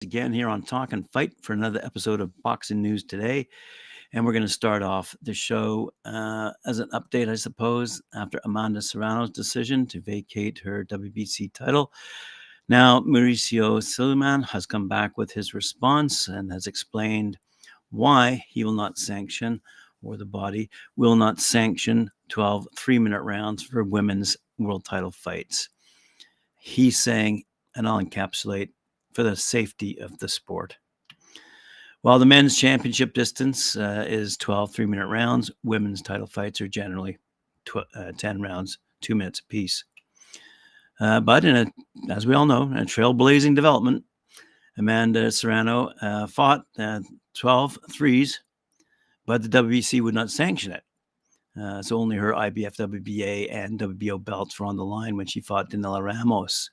again here on Talkin Fight for another episode of Boxing News Today. And we're going to start off the show as an update, I suppose, after Amanda Serrano's decision to vacate her WBC title. Now, Mauricio Sulaiman has come back with his response and has explained why he will not sanction, or the body will not sanction 12 3-minute rounds for women's world title fights. He's saying, and I'll encapsulate, for the safety of the sport. While the men's championship distance is 12 3-minute rounds, women's title fights are generally 10 rounds, 2 minutes apiece. But as we all know, a trailblazing development, Amanda Serrano fought 12 threes, but the WBC would not sanction it. So only her IBF, WBA, and WBO belts were on the line when she fought Danila Ramos.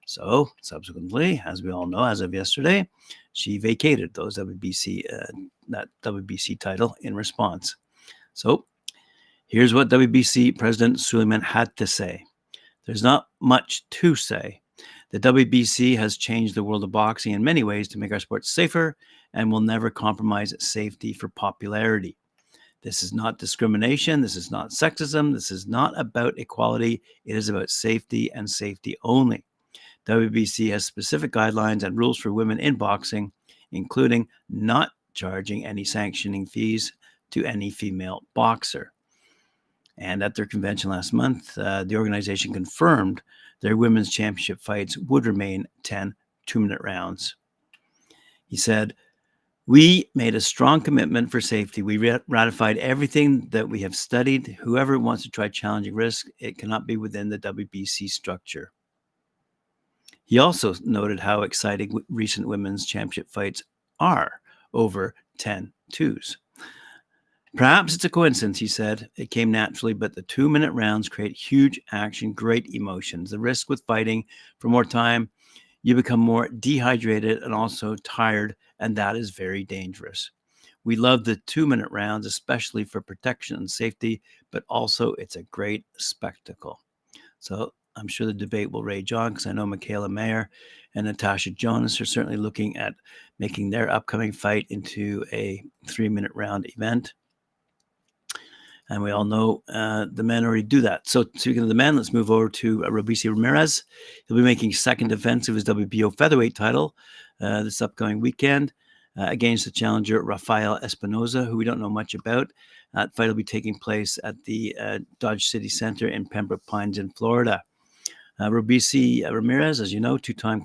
So subsequently, as we all know, as of yesterday, she vacated those that WBC title in response. So here's what WBC President Sulaiman had to say. There's not much to say. The WBC has changed the world of boxing in many ways to make our sport safer and will never compromise safety for popularity. This is not discrimination. This is not sexism. This is not about equality. It is about safety and safety only. WBC has specific guidelines and rules for women in boxing, including not charging any sanctioning fees to any female boxer. And at their convention last month, the organization confirmed their women's championship fights would remain 10 2-minute rounds. He said, "We made a strong commitment for safety. We ratified everything that we have studied. Whoever wants to try challenging risk, it cannot be within the WBC structure." He also noted how exciting recent women's championship fights are over 10 twos. Perhaps it's a coincidence, he said. It came naturally, but the 2-minute rounds create huge action, great emotions. The risk with fighting for more time, you become more dehydrated and also tired, and that is very dangerous. We love the 2-minute rounds, especially for protection and safety, but also it's a great spectacle. So I'm sure the debate will rage on because I know Michaela Mayer and Natasha Jonas are certainly looking at making their upcoming fight into a 3-minute round event. And we all know the men already do that. So speaking of the men, let's move over to Robeisy Ramirez. He'll be making second defense of his WBO featherweight title this upcoming weekend against the challenger Rafael Espinoza, who we don't know much about. That fight will be taking place at the Dodge City Center in Pembroke Pines in Florida. Robeisy Ramirez, as you know, two-time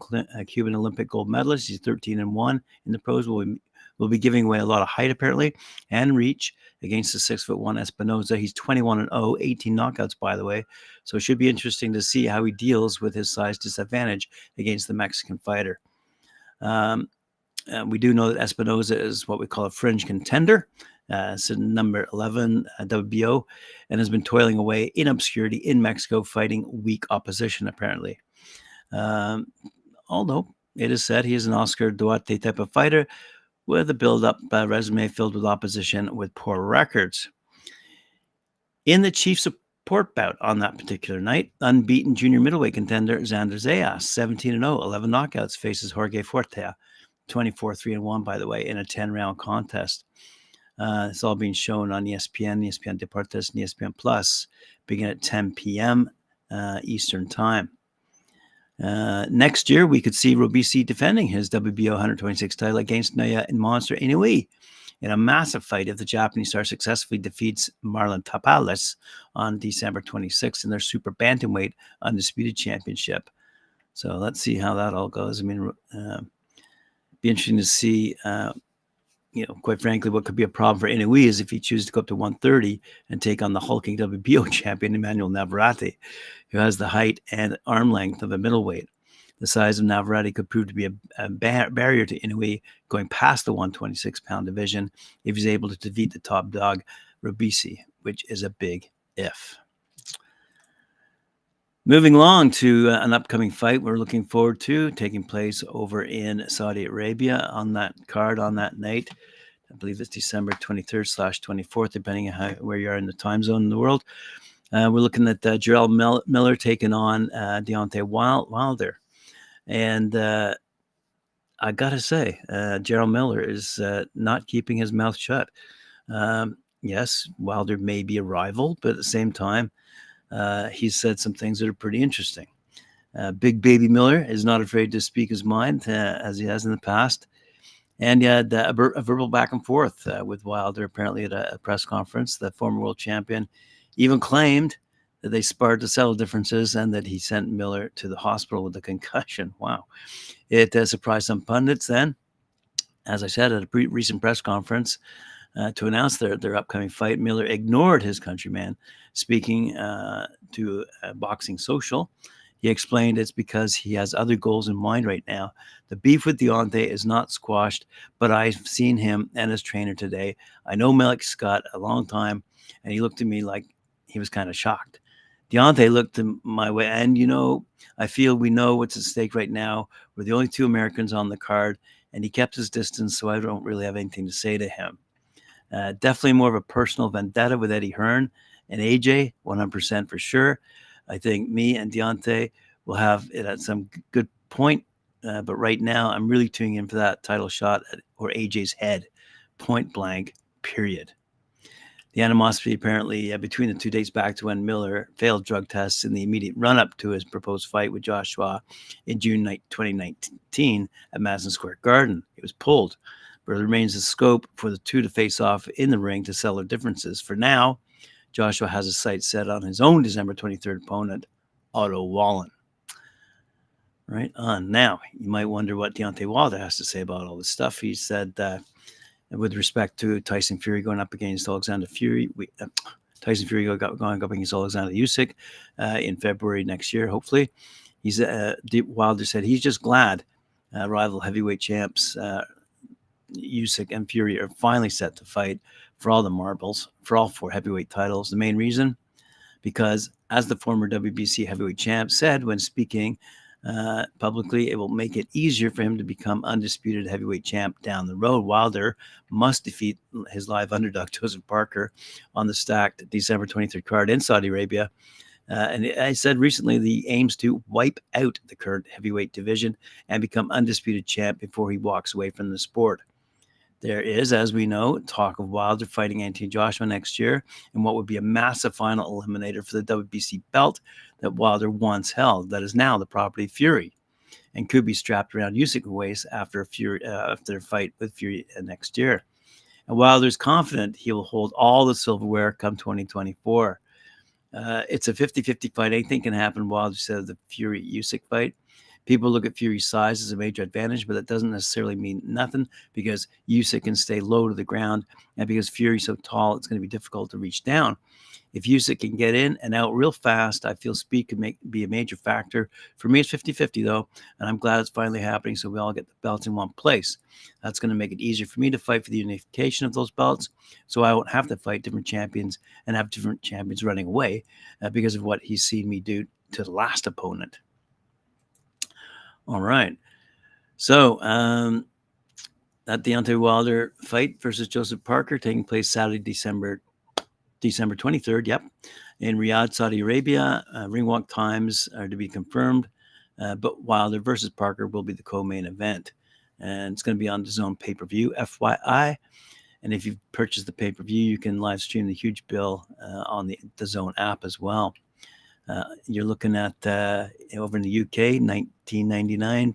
Cuban Olympic gold medalist. He's 13-1 in the pros. Will be giving away a lot of height, apparently, and reach against the 6'1" Espinoza. He's 21-0, 18 knockouts, by the way. So it should be interesting to see how he deals with his size disadvantage against the Mexican fighter. We do know that Espinoza is what we call a fringe contender. It's number 11 WBO and has been toiling away in obscurity in Mexico, fighting weak opposition, apparently. Although it is said he is an Oscar Duarte type of fighter with a build-up resume filled with opposition with poor records. In the chief support bout on that particular night, unbeaten junior middleweight contender Xander Zayas, 17-0, 11 knockouts, faces Jorge Fortea, 24-3-1, by the way, in a 10-round contest. It's all being shown on ESPN, ESPN Deportes, and ESPN Plus, beginning at 10 p.m. Eastern Time. Next year, we could see Robeisy defending his WBO 126 title against Naoya Monster Inoue in a massive fight if the Japanese star successfully defeats Marlon Tapales on December 26th in their super bantamweight undisputed championship. So let's see how that all goes. I mean, be interesting to see. Quite frankly, what could be a problem for Inoue is if he chooses to go up to 130 and take on the hulking WBO champion, Emmanuel Navarrete, who has the height and arm length of a middleweight. The size of Navarrete could prove to be a barrier to Inoue going past the 126-pound division if he's able to defeat the top dog, Robeisy, which is a big if. Moving along to an upcoming fight we're looking forward to taking place over in Saudi Arabia on that card on that night. I believe it's December 23rd/24th, depending on where you are in the time zone in the world. We're looking at Jarrell Miller taking on Deontay Wilder. And I got to say, Gerald Miller is not keeping his mouth shut. Yes, Wilder may be a rival, but at the same time, he's said some things that are pretty interesting. Big Baby Miller is not afraid to speak his mind, as he has in the past. And he had a verbal back and forth with Wilder, apparently at a press conference. The former world champion even claimed that they sparred to settle differences and that he sent Miller to the hospital with a concussion. Wow. It surprised some pundits then, as I said, at a recent press conference to announce their upcoming fight. Miller ignored his countryman, speaking to Boxing Social. He explained it's because he has other goals in mind right now. The beef with Deontay is not squashed, but I've seen him and his trainer today. I know Malik Scott a long time, and he looked at me like he was kind of shocked. Deontay looked my way, and I feel we know what's at stake right now. We're the only two Americans on the card, and he kept his distance, so I don't really have anything to say to him. Definitely more of a personal vendetta with Eddie Hearn and AJ, 100% for sure. I think me and Deontay will have it at some good point, but right now I'm really tuning in for that title shot or AJ's head, point blank, period. The animosity apparently between the two dates back to when Miller failed drug tests in the immediate run-up to his proposed fight with Joshua in June 2019 at Madison Square Garden. It was pulled, but it remains the scope for the two to face off in the ring to settle their differences. For now, Joshua has his sights set on his own December 23rd opponent, Otto Wallen. Right on. Now, you might wonder what Deontay Wilder has to say about all this stuff. He said with respect to Tyson Fury going up against Alexander Fury, Tyson Fury going up against Alexander Usyk in February next year, hopefully. Wilder said he's just glad rival heavyweight champs Usyk and Fury are finally set to fight for all the marbles, for all 4 heavyweight titles. The main reason? Because, as the former WBC heavyweight champ said when speaking publicly, it will make it easier for him to become undisputed heavyweight champ down the road. Wilder must defeat his live underdog, Joseph Parker, on the stacked December 23rd card in Saudi Arabia. And I said recently he aims to wipe out the current heavyweight division and become undisputed champ before he walks away from the sport. There is, as we know, talk of Wilder fighting Anthony Joshua next year in what would be a massive final eliminator for the WBC belt that Wilder once held, that is now the property of Fury, and could be strapped around Usyk's waist after their fight with Fury next year. And Wilder's confident he will hold all the silverware come 2024. It's a 50-50 fight. Anything can happen, Wilder said of the Fury-Usyk fight. People look at Fury's size as a major advantage, but that doesn't necessarily mean nothing because Usyk can stay low to the ground, and because Fury's so tall, it's going to be difficult to reach down. If Usyk can get in and out real fast, I feel speed could be a major factor. For me, it's 50-50, though, and I'm glad it's finally happening so we all get the belts in one place. That's going to make it easier for me to fight for the unification of those belts, so I won't have to fight different champions and have different champions running away because of what he's seen me do to the last opponent. All right. So that Deontay Wilder fight versus Joseph Parker taking place Saturday, December 23rd, in Riyadh, Saudi Arabia. Ring walk times are to be confirmed, but Wilder versus Parker will be the co-main event. And it's going to be on DAZN pay-per-view, FYI. And if you've purchased the pay-per-view, you can live stream the huge bill on the DAZN app as well. You're looking at, over in the UK, £19.99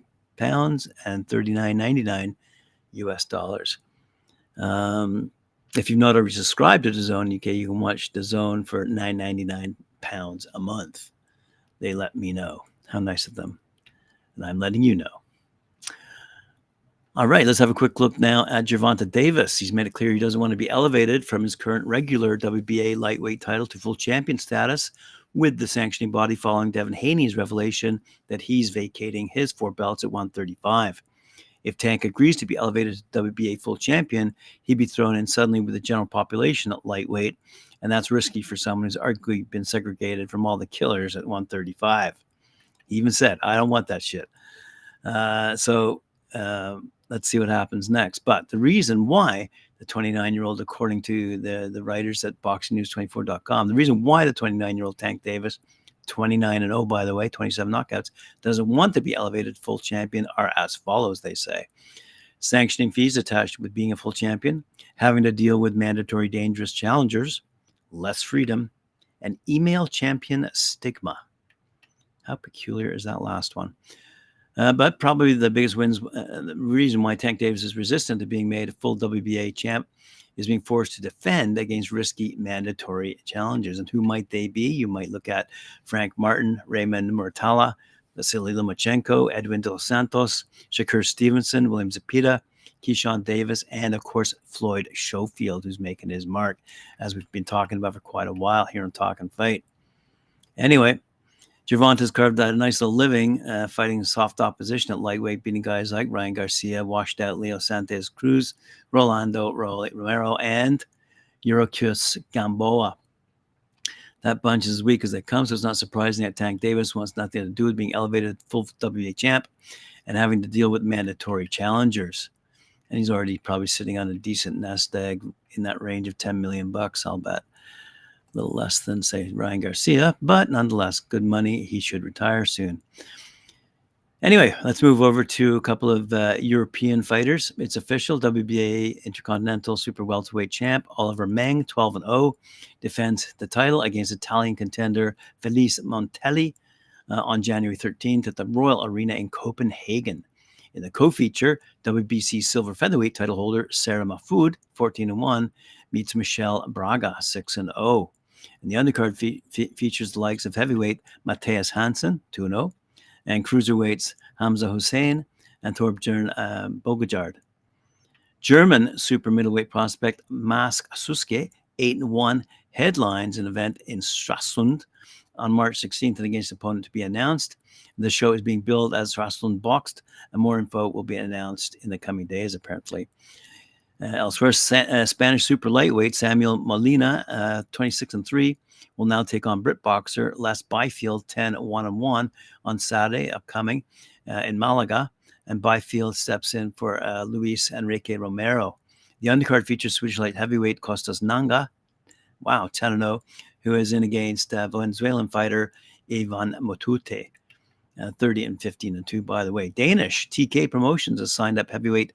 and $39.99 US dollars. If you've not already subscribed to DAZN UK, you can watch DAZN for £9.99 a month. They let me know. How nice of them. And I'm letting you know. All right, let's have a quick look now at Gervonta Davis. He's made it clear he doesn't want to be elevated from his current regular WBA lightweight title to full champion status with the sanctioning body following Devin Haney's revelation that he's vacating his 4 belts at 135. If Tank agrees to be elevated to WBA full champion, he'd be thrown in suddenly with the general population at lightweight, and that's risky for someone who's arguably been segregated from all the killers at 135. He even said, I don't want that shit. So let's see what happens next. But the reason why the 29-year-old, according to the writers at BoxingNews24.com, the reason why the 29-year-old Tank Davis 29-0, by the way, 27 knockouts, doesn't want to be elevated full champion are as follows, they say. Sanctioning fees attached with being a full champion, having to deal with mandatory dangerous challengers, less freedom, and email champion stigma. How peculiar is that last one? But probably the biggest wins, the reason why Tank Davis is resistant to being made a full WBA champ is being forced to defend against risky mandatory challenges. And who might they be? You might look at Frank Martin, Raymond Murtala, Vasily Lomachenko, Edwin Dos Santos, Shakur Stevenson, William Zepeda, Keyshawn Davis, and of course, Floyd Schofield, who's making his mark, as we've been talking about for quite a while here on Talkin Fight. Anyway, Gervonta's carved out a nice little living fighting soft opposition at lightweight, beating guys like Ryan Garcia, washed out Leo Santos Cruz, Rolando Romero, and Yuriorkis Gamboa. That bunch is as weak as they come, so it's not surprising that Tank Davis wants nothing to do with being elevated full WBA champ and having to deal with mandatory challengers. And he's already probably sitting on a decent nest egg in that range of $10 million, I'll bet. A little less than, say, Ryan Garcia, but nonetheless, good money. He should retire soon. Anyway, let's move over to a couple of European fighters. It's official. WBA Intercontinental Super Welterweight champ Oliver Meng, 12-0, defends the title against Italian contender Felice Montelli on January 13th at the Royal Arena in Copenhagen. In the co-feature, WBC silver featherweight title holder Sarah Mahfoud, 14-1, meets Michelle Braga, 6-0. And the undercard features the likes of heavyweight Matthias Hansen, 2-0, and cruiserweights Hamza Hussein and Torbjörn Bogajard. German super middleweight prospect Mask Suske, 8-1, headlines an event in Stralsund on March 16th and against opponent to be announced. The show is being billed as Stralsund Boxed, and more info will be announced in the coming days, apparently. Elsewhere, Spanish super lightweight Samuel Molina, 26-3, will now take on Brit boxer Les Byfield, 10-1-1 on Saturday upcoming in Malaga, and Byfield steps in for Luis Enrique Romero. The undercard features Swedish light heavyweight Kostas Nanga, 10-0, who is in against Venezuelan fighter Ivan Motute, 30-15-2, by the way. Danish TK Promotions has signed up heavyweight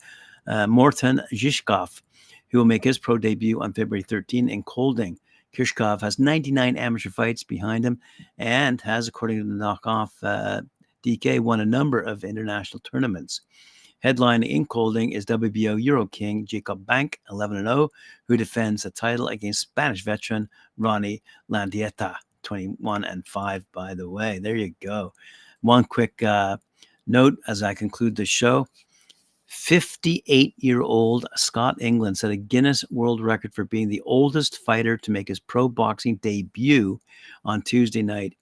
Morten Zizkov, who will make his pro debut on February 13 in Kolding. Kirchkov has 99 amateur fights behind him and has, according to the knockoff DK, won a number of international tournaments. Headline in Kolding is WBO Euro King Jacob Bank, 11-0, who defends the title against Spanish veteran Ronnie Landieta, 21-5, by the way. There you go. One quick note as I conclude the show. 58-year-old Scott England set a Guinness World Record for being the oldest fighter to make his pro boxing debut on Tuesday night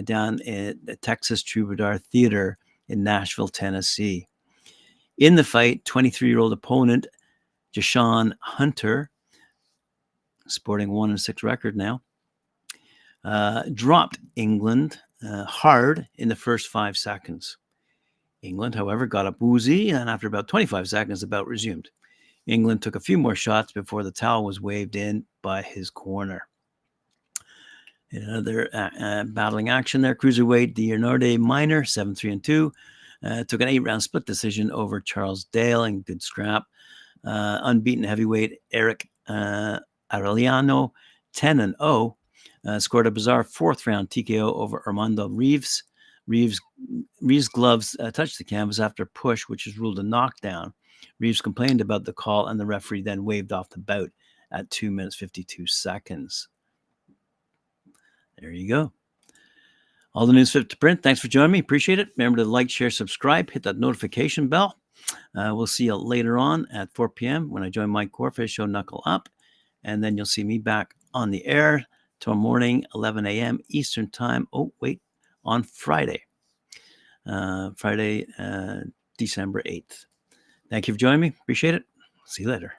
down at the Texas Troubadour Theater in Nashville, Tennessee. In the fight, 23-year-old opponent Jashawn Hunter, sporting 1-6 record now, dropped England hard in the first 5 seconds. England, however, got up woozy, and after about 25 seconds, the bout resumed. England took a few more shots before the towel was waved in by his corner. In another battling action there, cruiserweight Deontay Wilder, 7-3-2, took an 8-round split decision over Charles Dale in good scrap. Unbeaten heavyweight Eric Arellano, 10-0, scored a bizarre 4th-round TKO over Armando Reeves. Reeves' gloves touched the canvas after a push, which is ruled a knockdown. Reeves complained about the call, and the referee then waved off the bout at 2 minutes 52 seconds. There you go. All the news fit to print. Thanks for joining me. Appreciate it. Remember to like, share, subscribe, hit that notification bell. We'll see you later on at 4 p.m. when I join Mike Corfish show Knuckle Up, and then you'll see me back on the air tomorrow morning, 11 a.m. Eastern Time. On Friday, December 8th. Thank you for joining me. Appreciate it. See you later.